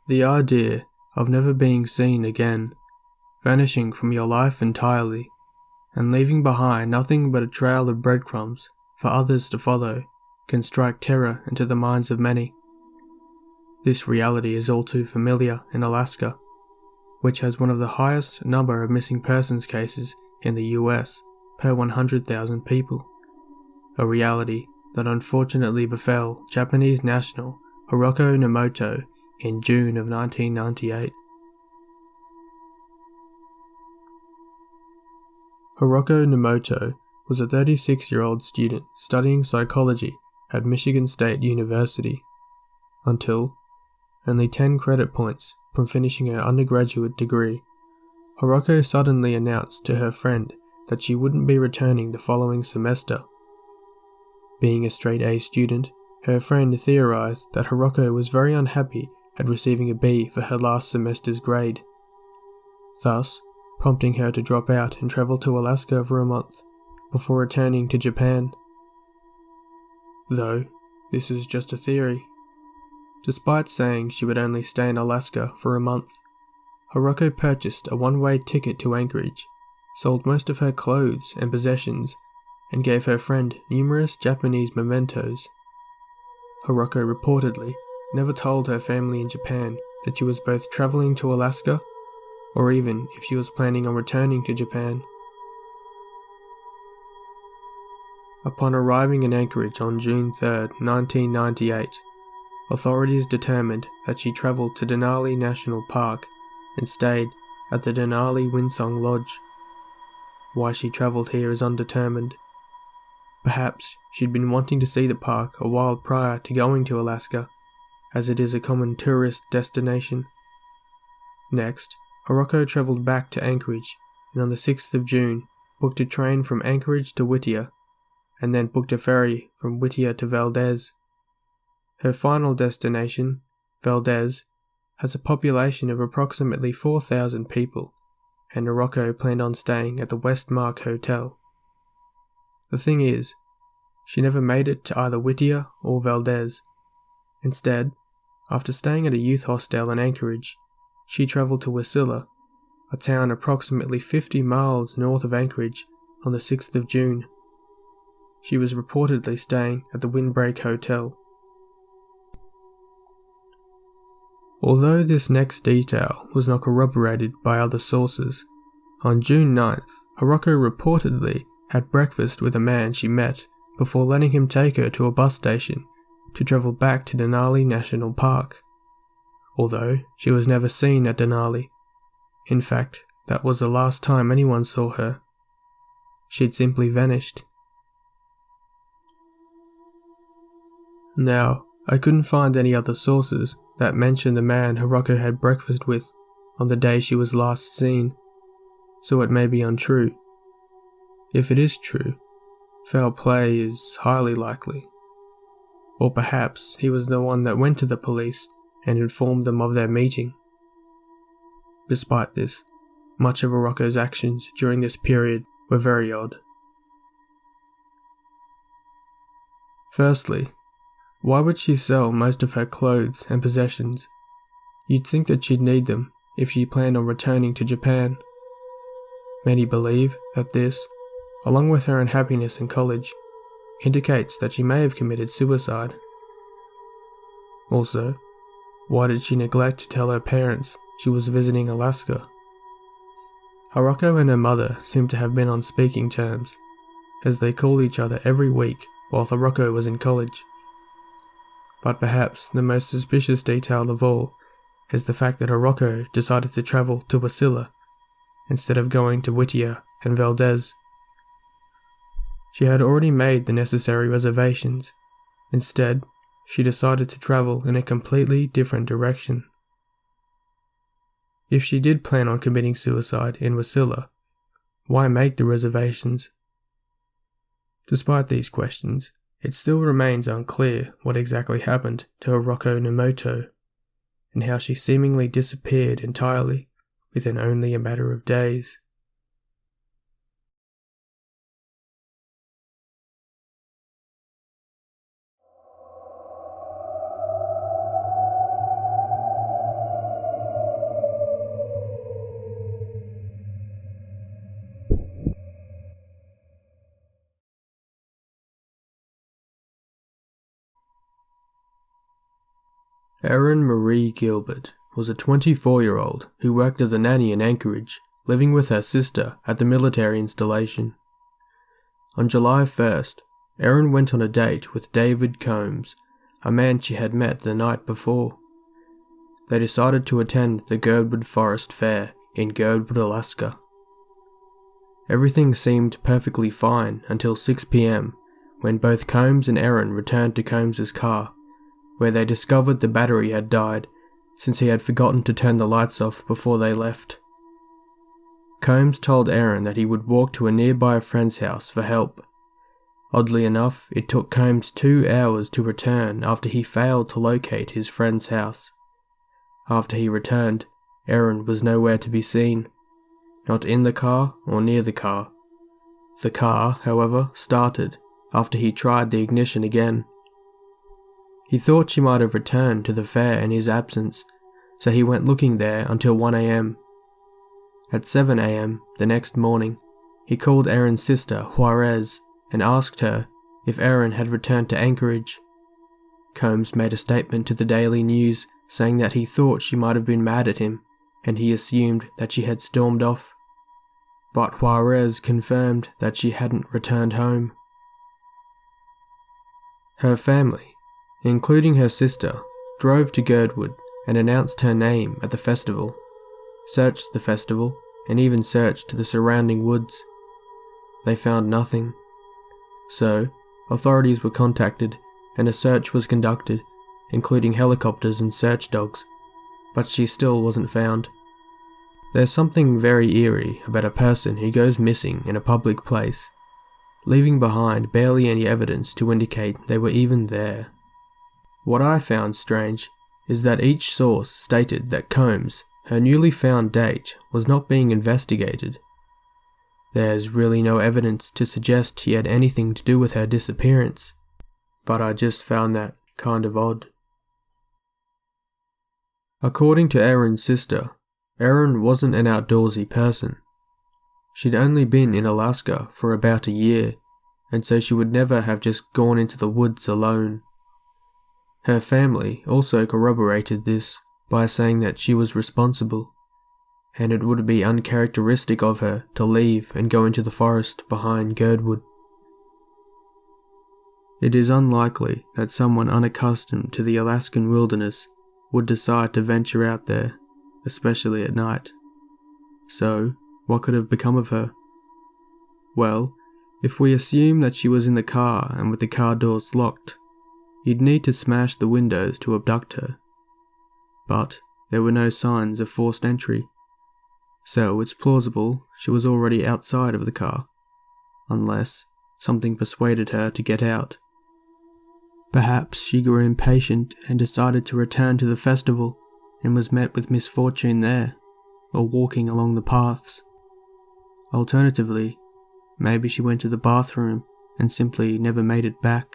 The idea of never being seen again, vanishing from your life entirely, and leaving behind nothing but a trail of breadcrumbs for others to follow, can strike terror into the minds of many. This reality is all too familiar in Alaska, which has one of the highest number of missing persons cases in the US per 100,000 people. A reality that unfortunately befell Japanese national Hiroko Nemoto in June of 1998. Hiroko Nemoto was a 36-year-old student studying psychology at Michigan State University, until, only 10 credit points from finishing her undergraduate degree, Hiroko suddenly announced to her friend that she wouldn't be returning the following semester. Being a straight-A student, her friend theorized that Hiroko was very unhappy at receiving a B for her last semester's grade, thus prompting her to drop out and travel to Alaska for a month before returning to Japan. Though this is just a theory. Despite saying she would only stay in Alaska for a month, Hiroko purchased a one-way ticket to Anchorage, sold most of her clothes and possessions, and gave her friend numerous Japanese mementos. Hiroko reportedly never told her family in Japan that she was both traveling to Alaska, or even if she was planning on returning to Japan. Upon arriving in Anchorage on June 3, 1998, authorities determined that she traveled to Denali National Park and stayed at the Denali Winsong Lodge. Why she traveled here is undetermined. Perhaps she'd been wanting to see the park a while prior to going to Alaska, as it is a common tourist destination. Next, Hiroko traveled back to Anchorage, and on the 6th of June booked a train from Anchorage to Whittier, and then booked a ferry from Whittier to Valdez. Her final destination, Valdez, has a population of approximately 4,000 people, and Hiroko planned on staying at the Westmark Hotel. The thing is, she never made it to either Whittier or Valdez. Instead, after staying at a youth hostel in Anchorage, she travelled to Wasilla, a town approximately 50 miles north of Anchorage, on the 6th of June. She was reportedly staying at the Windbreak Hotel. Although this next detail was not corroborated by other sources, on June 9th, Hiroko reportedly had breakfast with a man she met before letting him take her to a bus station to travel back to Denali National Park. Although she was never seen at Denali. In fact, that was the last time anyone saw her. She'd simply vanished. Now, I couldn't find any other sources that mentioned the man Hiroko had breakfast with on the day she was last seen, so it may be untrue. If it is true, foul play is highly likely. Or perhaps he was the one that went to the police and informed them of their meeting. Despite this, much of Hiroko's actions during this period were very odd. Firstly, why would she sell most of her clothes and possessions? You'd think that she'd need them if she planned on returning to Japan. Many believe that this, along with her unhappiness in college, indicates that she may have committed suicide. Also, why did she neglect to tell her parents she was visiting Alaska? Hiroko and her mother seem to have been on speaking terms, as they called each other every week while Hiroko was in college. But perhaps the most suspicious detail of all is the fact that Hiroko decided to travel to Wasilla instead of going to Whittier and Valdez. She had already made the necessary reservations. Instead, she decided to travel in a completely different direction. If she did plan on committing suicide in Wasilla, why make the reservations? Despite these questions, it still remains unclear what exactly happened to Hiroko Nemoto, and how she seemingly disappeared entirely within only a matter of days. Erin Marie Gilbert was a 24-year-old who worked as a nanny in Anchorage, living with her sister at the military installation. On July 1st, Erin went on a date with David Combs, a man she had met the night before. They decided to attend the Girdwood Forest Fair in Girdwood, Alaska. Everything seemed perfectly fine until 6 p.m, when both Combs and Erin returned to Combs's car, where they discovered the battery had died since he had forgotten to turn the lights off before they left. Combs told Erin that he would walk to a nearby friend's house for help. Oddly enough, it took Combs 2 hours to return after he failed to locate his friend's house. After he returned, Erin was nowhere to be seen, not in the car or near the car. The car, however, started after he tried the ignition again. He thought she might have returned to the fair in his absence, so he went looking there until 1 a.m. At 7 a.m. the next morning, he called Erin's sister, Juarez, and asked her if Erin had returned to Anchorage. Combs made a statement to the Daily News saying that he thought she might have been mad at him, and he assumed that she had stormed off. But Juarez confirmed that she hadn't returned home. Her family, including her sister, drove to Girdwood and announced her name at the festival, searched the festival, and even searched the surrounding woods. They found nothing. So, authorities were contacted and a search was conducted, including helicopters and search dogs, but she still wasn't found. There's something very eerie about a person who goes missing in a public place, leaving behind barely any evidence to indicate they were even there. What I found strange is that each source stated that Combs, her newly found date, was not being investigated. There's really no evidence to suggest he had anything to do with her disappearance, but I just found that kind of odd. According to Erin's sister, Erin wasn't an outdoorsy person. She'd only been in Alaska for about a year, and so she would never have just gone into the woods alone. Her family also corroborated this by saying that she was responsible, and it would be uncharacteristic of her to leave and go into the forest behind Girdwood. It is unlikely that someone unaccustomed to the Alaskan wilderness would decide to venture out there, especially at night. So, what could have become of her? Well, if we assume that she was in the car and with the car doors locked, you'd need to smash the windows to abduct her. But there were no signs of forced entry, so it's plausible she was already outside of the car, unless something persuaded her to get out. Perhaps she grew impatient and decided to return to the festival and was met with misfortune there, or walking along the paths. Alternatively, maybe she went to the bathroom and simply never made it back.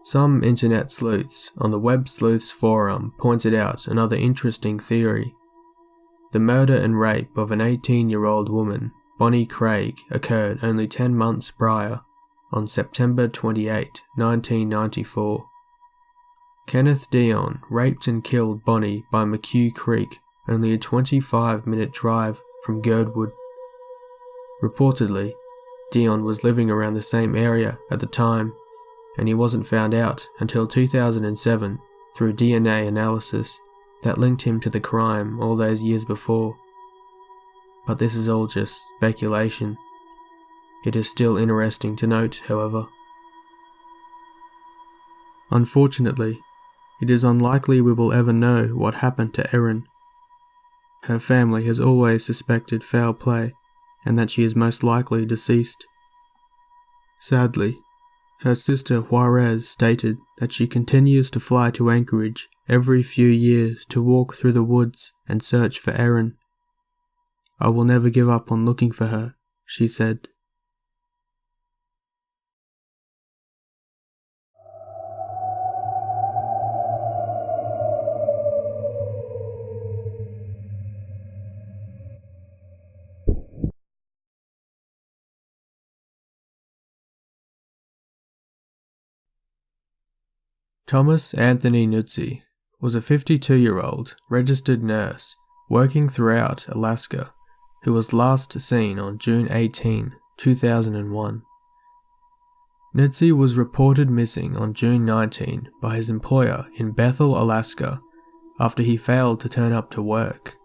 Some internet sleuths on the Web Sleuths forum pointed out another interesting theory. The murder and rape of an 18-year-old woman, Bonnie Craig, occurred only 10 months prior, on September 28, 1994. Kenneth Dion raped and killed Bonnie by McHugh Creek, only a 25-minute drive from Girdwood. Reportedly, Dion was living around the same area at the time, and he wasn't found out until 2007 through DNA analysis that linked him to the crime all those years before. But this is all just speculation. It is still interesting to note, however. Unfortunately, it is unlikely we will ever know what happened to Erin. Her family has always suspected foul play, and that she is most likely deceased. Sadly, her sister Juarez stated that she continues to fly to Anchorage every few years to walk through the woods and search for Erin. "I will never give up on looking for her," she said. Thomas Anthony Nuzzi was a 52-year-old registered nurse working throughout Alaska who was last seen on June 18, 2001. Nuzzi was reported missing on June 19 by his employer in Bethel, Alaska, after he failed to turn up to work.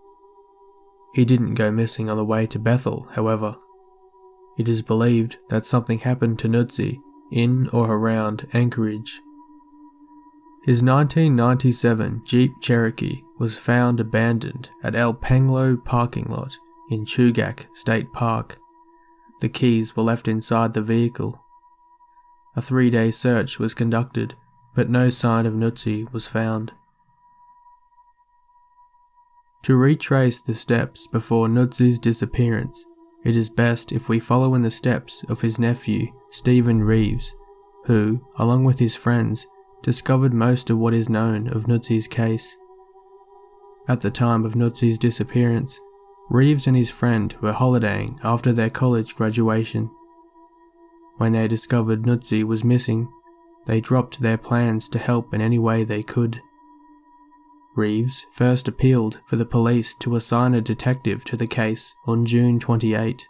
He didn't go missing on the way to Bethel, however. It is believed that something happened to Nuzzi in or around Anchorage. His 1997 Jeep Cherokee was found abandoned at El Panglo parking lot in Chugach State Park. The keys were left inside the vehicle. A 3-day search was conducted, but no sign of Nuzzi was found. To retrace the steps before Nuzzi's disappearance, it is best if we follow in the steps of his nephew, Stephen Reeves, who, along with his friends, discovered most of what is known of Nuzzi's case. At the time of Nuzzi's disappearance, Reeves and his friend were holidaying after their college graduation. When they discovered Nuzzi was missing, they dropped their plans to help in any way they could. Reeves first appealed for the police to assign a detective to the case on June 28.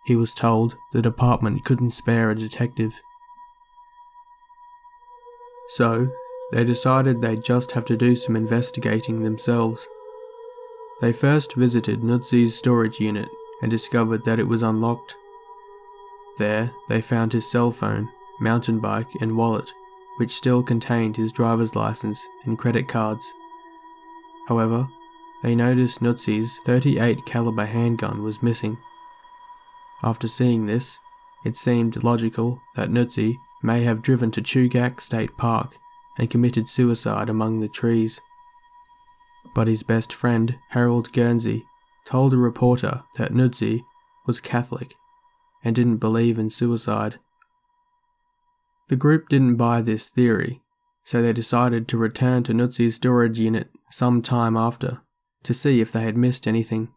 He was told the department couldn't spare a detective. So, they decided they'd just have to do some investigating themselves. They first visited Nuzzi's storage unit and discovered that it was unlocked. There, they found his cell phone, mountain bike and wallet, which still contained his driver's license and credit cards. However, they noticed Nuzzi's .38 caliber handgun was missing. After seeing this, it seemed logical that Nuzzi may have driven to Chugach State Park and committed suicide among the trees. But his best friend, Harold Guernsey, told a reporter that Nuzzi was Catholic and didn't believe in suicide. The group didn't buy this theory, so they decided to return to Nuzzi's storage unit some time after to see if they had missed anything.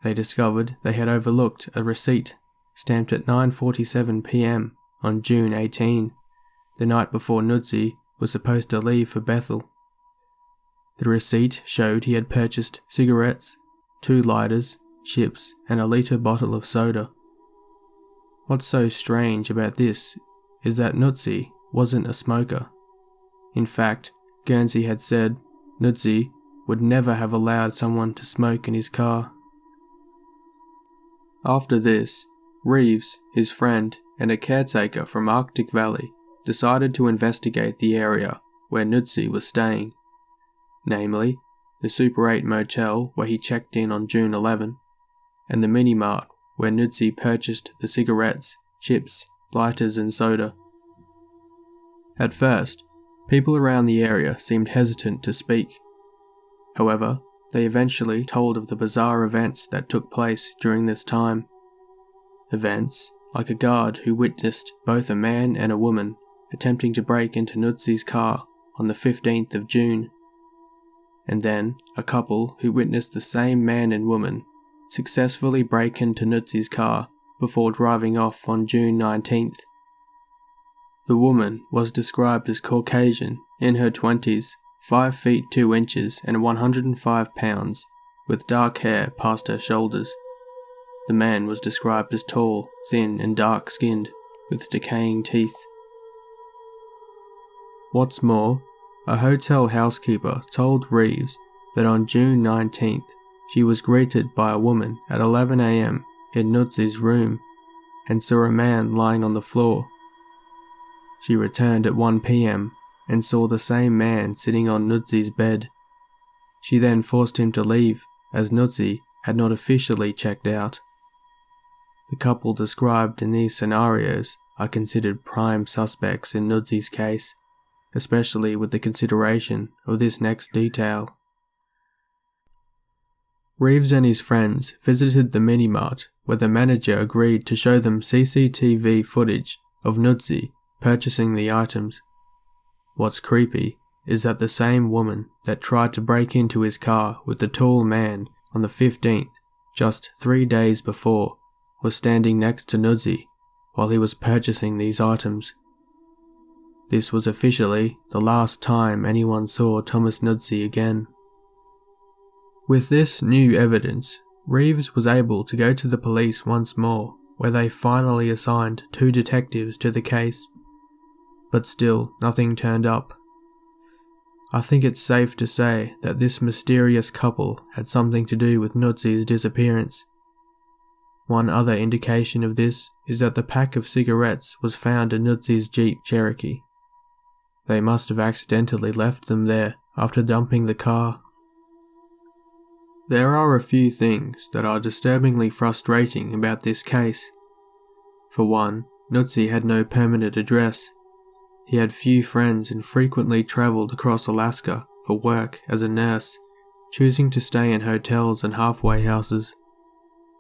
They discovered they had overlooked a receipt stamped at 9:47 p.m. on June 18, the night before Nuzzi was supposed to leave for Bethel. The receipt showed he had purchased cigarettes, 2 lighters, chips, and a litre bottle of soda. What's so strange about this is that Nuzzi wasn't a smoker. In fact, Guernsey had said Nuzzi would never have allowed someone to smoke in his car. After this, Reeves, his friend, and a caretaker from Arctic Valley decided to investigate the area where Nuzzi was staying, namely the Super 8 motel where he checked in on June 11, and the mini-mart where Nuzzi purchased the cigarettes, chips, lighters and soda. At first, people around the area seemed hesitant to speak. However, they eventually told of the bizarre events that took place during this time. Events like a guard who witnessed both a man and a woman attempting to break into Nuzzi's car on the 15th of June, and then a couple who witnessed the same man and woman successfully break into Nuzzi's car before driving off on June 19th. The woman was described as Caucasian, in her 20s, 5 feet 2 inches and 105 pounds, with dark hair past her shoulders. The man was described as tall, thin and dark-skinned, with decaying teeth. What's more, a hotel housekeeper told Reeves that on June 19th, she was greeted by a woman at 11 a.m. in Nuzzi's room and saw a man lying on the floor. She returned at 1 p.m. and saw the same man sitting on Nuzzi's bed. She then forced him to leave as Nuzzi had not officially checked out. The couple described in these scenarios are considered prime suspects in Nuzzi's case, especially with the consideration of this next detail. Reeves and his friends visited the mini-mart where the manager agreed to show them CCTV footage of Nuzzi purchasing the items. What's creepy is that the same woman that tried to break into his car with the tall man on the 15th, just 3 days before, was standing next to Nuzzi while he was purchasing these items. this was officially the last time anyone saw Thomas Nuzzi again. With this new evidence, Reeves was able to go to the police once more, where they finally assigned 2 detectives to the case. But still, nothing turned up. I think it's safe to say that this mysterious couple had something to do with Nuzzi's disappearance. One other indication of this is that the pack of cigarettes was found in Nuzzi's Jeep Cherokee. They must have accidentally left them there after dumping the car. There are a few things that are disturbingly frustrating about this case. For one, Nuzzi had no permanent address. He had few friends and frequently travelled across Alaska for work as a nurse, choosing to stay in hotels and halfway houses.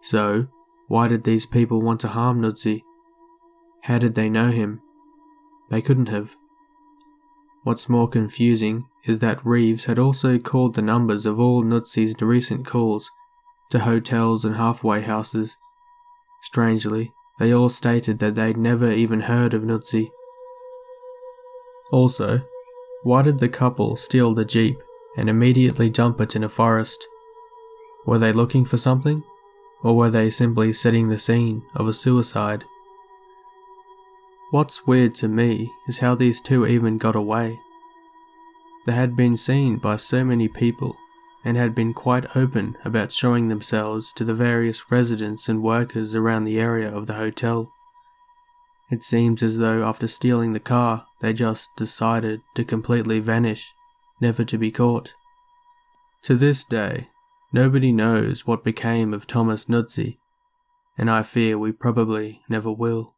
So, why did these people want to harm Nuzzi? How did they know him? They couldn't have. What's more confusing is that Reeves had also called the numbers of all Nuzzi's recent calls to hotels and halfway houses. Strangely, they all stated that they'd never even heard of Nuzzi. Also, why did the couple steal the Jeep and immediately dump it in a forest? Were they looking for something? Or were they simply setting the scene of a suicide? What's weird to me is how these two even got away. They had been seen by so many people and had been quite open about showing themselves to the various residents and workers around the area of the hotel. It seems as though after stealing the car, they just decided to completely vanish, never to be caught. To this day, nobody knows what became of Thomas Nuzzi, and I fear we probably never will.